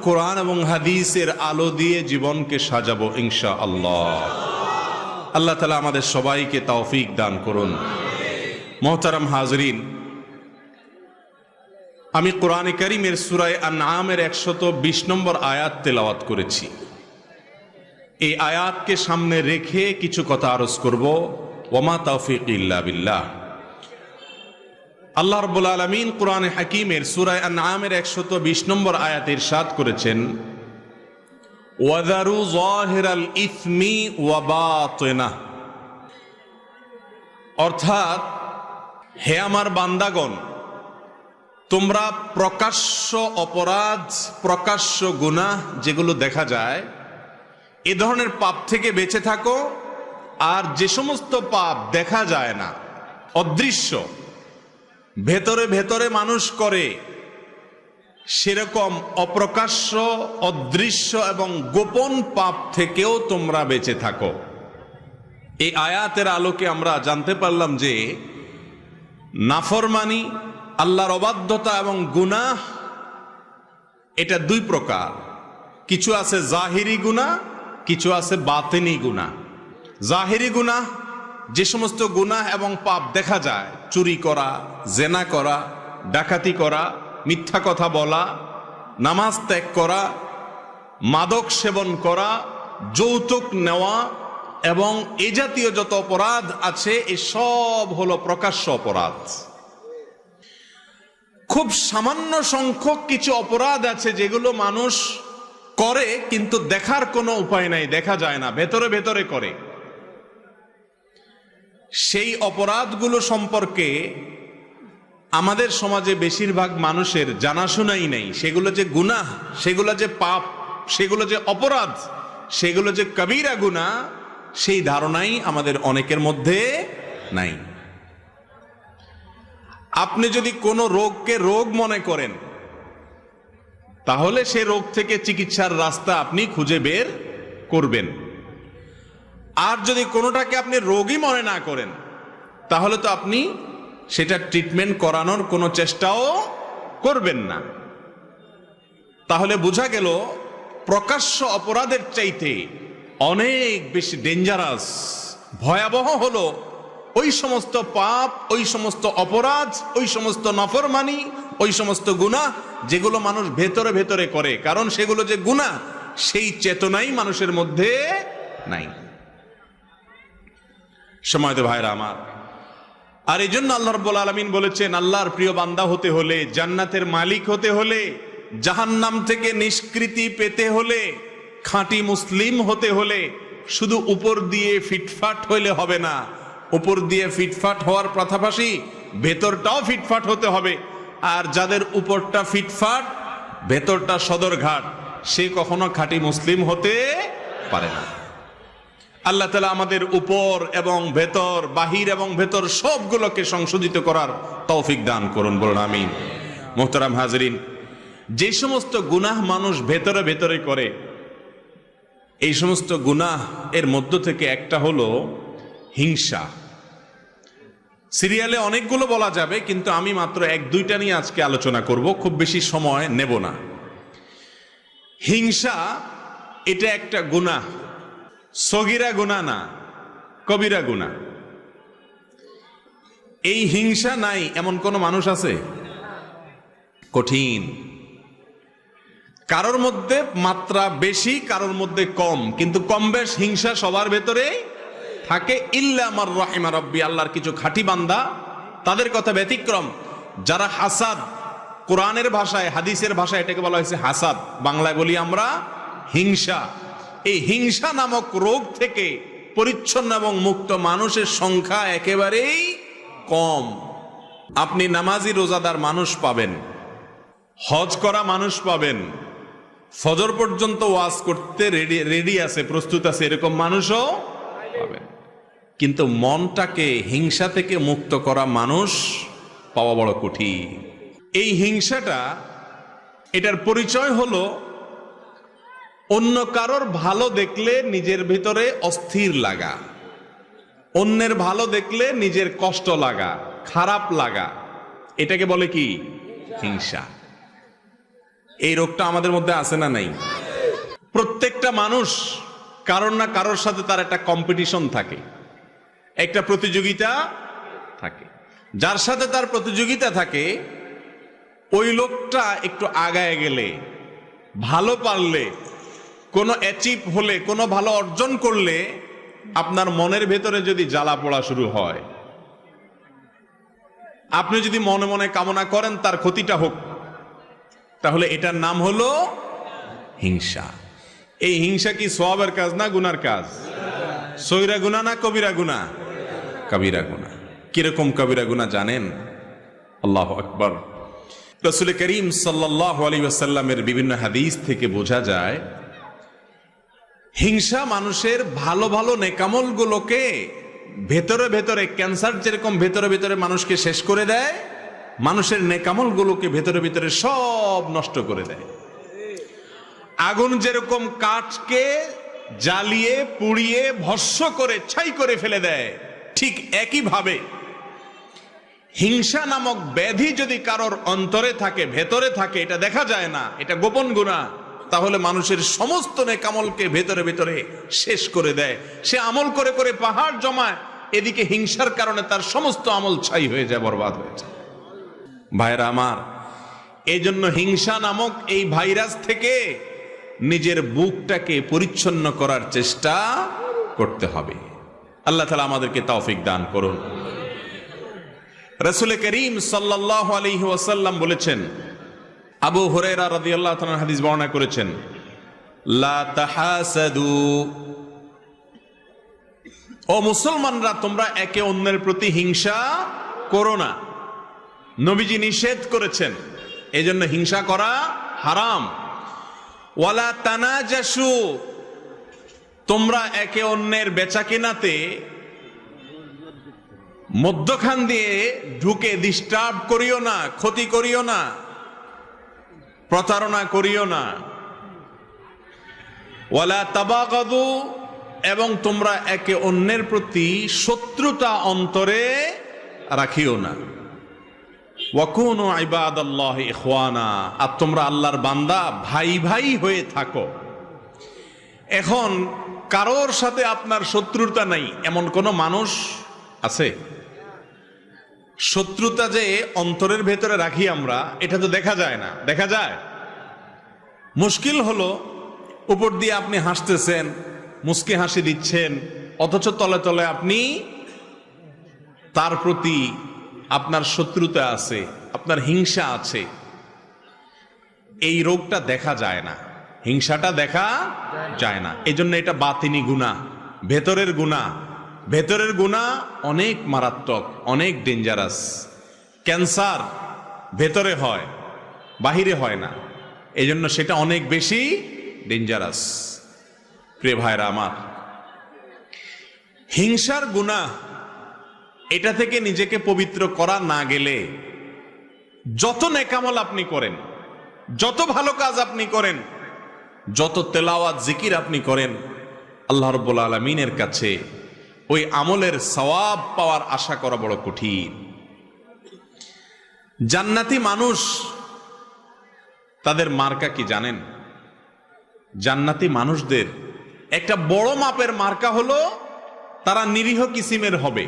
কোরআন এবং হাদিসের আলো দিয়ে জীবনকে সাজাবো ইনশাআল্লাহ। আল্লাহ তাআলা আমাদের সবাইকে তৌফিক দান করুন। মুহতারাম হাজরিন, আমি কোরআনে কারীমের সূরা আনআমের 120 নম্বর আয়াত তেলাওয়াত করেছি। এই আয়াতকে সামনে রেখে কিছু কথা আরজ করব। ওয়ামা তাওফীক ইল্লা বিল্লাহ। আল্লাহ রাব্বুল আলামিন কোরআনে হাকীমের সূরা আনআমের 120 নম্বর আয়াতে ইরশাদ করেছেন, ওয়াযারু যাহিরাল ইসমি ওয়া বাতিনাহ। অর্থাৎ, হে আমার বান্দাগণ, তোমরা প্রকাশ্য অপরাধ, প্রকাশ্য গুনাহ যেগুলো দেখা যায়, এ ধরনের পাপ থেকে বেঁচে থাকো। আর যে সমস্ত পাপ দেখা যায় না, অদৃশ্য, ভেতরে ভেতরে মানুষ করে, সেরকম অপ্রকাশ্য, অদৃশ্য এবং গোপন পাপ থেকেও তোমরা বেঁচে থাকো। এই আয়াতের আলোকে আমরা জানতে পারলাম যে নাফরমানি, আল্লাহর অবাধ্যতা এবং গুনাহ এটা দুই প্রকার। কিছু আছে জাহিরি গুনাহ, কিছু আছে বাতিনি গুনাহ। জাহিরি গুনাহ যে সমস্ত গুনাহ এবং পাপ দেখা যায়, চুরি করা, জেনা করা, ডাকাতি করা, মিথ্যা কথা বলা, নামাজ ত্যাগ করা, মাদক সেবন করা, যৌতুক নেওয়া এবং এ জাতীয় যত অপরাধ আছে, এসব হলো প্রকাশ্য অপরাধ। খুব সামান্য সংখ্যক কিছু অপরাধ আছে যেগুলো মানুষ করে কিন্তু দেখার কোনো উপায় নাই, দেখা যায় না, ভেতরে ভেতরে করে। সেই অপরাধগুলো সম্পর্কে আমাদের সমাজে বেশিরভাগ মানুষের জানাশোনাই নেই। সেগুলো যে গুনাহ, সেগুলো যে পাপ, সেগুলো যে অপরাধ, সেগুলো যে কবিরা গুনাহ, সেই ধারণাই আমাদের অনেকের মধ্যে নাই। আপনি যদি কোনো রোগকে রোগ মনে করেন, তাহলে সে রোগ থেকে চিকিৎসার রাস্তা আপনি খুঁজে বের করবেন। আর যদি কোনোটাকে আপনি রোগই মনে না করেন, তাহলে তো আপনি সেটা ট্রিটমেন্ট করানোর কোনো চেষ্টাও করবেন না। তাহলে বোঝা গেল প্রকাশ্য অপরাধের চাইতে অনেক বেশি ডেঞ্জারাস, ভয়াবহ হলো ওই সমস্ত পাপ, ওই সমস্ত অপরাধ, ওই সমস্ত নাফরমানি, ওই সমস্ত গুনাহ যেগুলো মানুষ ভেতরে ভেতরে করে। কারণ সেগুলো যে গুনাহ, সেই চেতনাই মানুষের মধ্যে নাই। সময়ত ভাইরা আমার, আর এই জন্য আল্লাহ রাব্বুল আলামিন বলেছেন, আল্লাহর প্রিয় বান্দা হতে হলে, জান্নাতের মালিক হতে হলে, জাহান্নাম থেকে নিষ্কৃতি পেতে হলে, খাঁটি মুসলিম হতে হলে শুধু উপর দিয়ে ফিটফাট হইলে হবে না। উপর দিয়ে ফিটফাট হওয়ার পাশাপাশি ভেতরটাও ফিটফাট হতে হবে। আর যাদের উপরটা ফিটফাট, ভেতরটা সদরঘাট, সে কখনো খাঁটি মুসলিম হতে পারে না। আল্লাহ তাআলা আমাদের উপর এবং ভেতর, বাহির এবং ভেতর সবগুলোকে সংশোধিত করার তৌফিক দান করুন, বলুন আমিন। মুহতারাম হাজরিন, যে সমস্ত গুনাহ মানুষ ভেতরে ভেতরে করে, এই সমস্ত গুনাহ এর মধ্য থেকে একটা হলো হিংসা। সিরিয়ালে অনেকগুলো বলা যাবে, কিন্তু আমি মাত্র এক দুইটা নিয়ে আজকে আলোচনা করব, খুব বেশি সময় নেব না। হিংসা এটা একটা গুনাহ, সগীরা গুনাহ না, কবিরা গুনাহ। এই হিংসা নাই এমন কোন মানুষ আছে? কঠিন। কারোর মধ্যে মাত্রা বেশি, কারোর মধ্যে কম, কিন্তু কম বেশ হিংসা সবার ভেতরে থাকে। ইল্লা মার রাহিমা রাব্বি, আল্লাহর কিছু খাঁটি বান্দা, তাদের কথা ব্যতিক্রম। যারা হাসাদ, কোরআনের ভাষায়, হাদিসের ভাষায় এটাকে বলা হয়েছে হাসাদ, বাংলায় বলি আমরা হিংসা। এই হিংসা নামক রোগ থেকে পরিচ্ছন্ন এবং মুক্ত মানুষের সংখ্যা একেবারেই কম। আপনি নামাজি রোজাদার মানুষ পাবেন, হজ করা মানুষ পাবেন, ফজর পর্যন্ত ওয়াজ করতে রেডি আছে, প্রস্তুত আছে, এরকম মানুষও পাবেন। কিন্তু মনটাকে হিংসা থেকে মুক্ত করা মানুষ পাওয়া বড় কঠিন। এই হিংসাটা, এটার পরিচয় হলো অন্য কারোর ভালো দেখলে নিজের ভিতরে অস্থির লাগা, অন্যের ভালো দেখলে নিজের কষ্ট লাগা, খারাপ লাগা, এটাকে বলে কি? হিংসা। এই রোগটা আমাদের মধ্যে আছে না নাই? প্রত্যেকটা মানুষ কারোর না কারোর সাথে তার একটা কম্পিটিশন থাকে, একটা প্রতিযোগিতা থাকে। যার সাথে তার প্রতিযোগিতা থাকে ওই লোকটা একটু আগায় গেলে, ভালো পারলে, কোনো অ্যাচিভ হলে, কোনো ভালো অর্জন করলে আপনার মনের ভেতরে যদি জ্বালা পোড়া শুরু হয়, আপনি যদি মনে মনে কামনা করেন তার ক্ষতিটা হোক, তাহলে এটার নাম হলো হিংসা। এই হিংসা কি সওয়াবের কাজ না গুনার কাজ? সগীরা গুনাহ না কবিরা গুনাহ? কবিরা গুনাহ। কিরকম কবিরা গুনাহ জানেন? আল্লাহু আকবার। রাসূল করিম সাল্লাল্লাহু আলাইহি ওয়াসাল্লামের বিভিন্ন হাদিস থেকে বোঝা যায় হিংসা মানুষের ভালো ভালো নেকামলগুলোকে ভেতরে ভেতরে, ক্যান্সার যেরকম ভেতরে ভেতরে মানুষকে শেষ করে দেয়, মানুষের নেকামলগুলোকে ভেতরে ভেতরে সব নষ্ট করে দেয়। আগুন যেরকম কাঠকে জ্বালিয়ে পুড়িয়ে ভস্ম করে ছাই করে ফেলে দেয়, ঠিক একইভাবে হিংসা নামক ব্যাধি যদি কারোর অন্তরে থাকে, ভেতরে থাকে, এটা দেখা যায় না, এটা গোপন গুনাহ, তাহলে মানুষের সমস্ত নেকামলকে ভেতরে ভেতরে শেষ করে দেয়। সে আমল করে করে পাহাড় জমায়, এদিকে হিংসার কারণে তার সমস্ত আমল ছাই হয়ে যায়, বরবাদ হয়ে যায়। ভাইরা আমার, এই জন্য হিংসা নামক এই ভাইরাস থেকে নিজের বুকটাকে পরিচ্ছন্ন করার চেষ্টা করতে হবে। আল্লাহ তাআলা আমাদেরকে তৌফিক দান করুন। রাসূল করিম সাল্লাল্লাহু আলাইহি ওয়াসাল্লাম বলেছেন, আবু হুরায়রা রাদিয়াল্লাহু তাআলা হাদিস বর্ণনা করেছেন, লা তাহাসাদু, ও মুসলমানরা তোমরা একে অন্যের প্রতি হিংসা করো না। নবীজি নিষেধ করেছেন, এজন্য হিংসা করা হারাম। ওয়ালা তানাজাসু, তোমরা একে অন্যের বেচাকেনাতে মধ্যখান দিয়ে ঢুকে ডিস্টার্ব করিও না, ক্ষতি করিও না, প্রতারণা করিও না। ওয়ালা তাবাগাদু, এবং তোমরা একে অন্যের প্রতি শত্রুতা অন্তরে রাখিও না। ওয়াকুনু ইবাদাল্লাহি ইখওয়ানা, আর তোমরা আল্লাহর বান্দা ভাই ভাই হয়ে থাকো। এখন কারোর সাথে আপনার শত্রুতা নাই এমন কোন মানুষ আছে? শত্রুতা যে অন্তরের ভেতরে রাখি আমরা, এটা তো দেখা যায় না। দেখা যায়? মুশকিল হলো উপর দিয়ে আপনি হাসতেছেন, মুস্কি হাসি দিচ্ছেন, অথচ তলে তলে আপনি তার প্রতি আপনার শত্রুতা আছে, আপনার হিংসা আছে। এই রোগটা দেখা যায় না, হিংসাটা দেখা যায় না। এই জন্য এটা বাতিনি গুনাহ, ভেতরের গুনাহ। ভেতরের গুনাহ অনেক মারাত্মক, অনেক ডেঞ্জারাস। ক্যান্সার ভেতরে হয়, বাহিরে হয় না, এই জন্য সেটা অনেক বেশি ডেঞ্জারাস। প্রিয় ভাইরা আমার, হিংসার গুনাহ, এটা থেকে নিজেকে পবিত্র করা না গেলে যত নেকামল আপনি করেন, যত ভালো কাজ আপনি করেন, যত তেলাওয়াত জিকির আপনি করেন, আল্লাহ রাব্বুল আলামিনের কাছে ওই আমলের সওয়াব পাওয়ার আশা করা বড় কঠিন। জান্নাতি মানুষ তাদের মার্কা কি জানেন? জান্নাতি মানুষদের একটা বড় মাপের মার্কা হলো তারা নিরীহ কিসিমের হবে।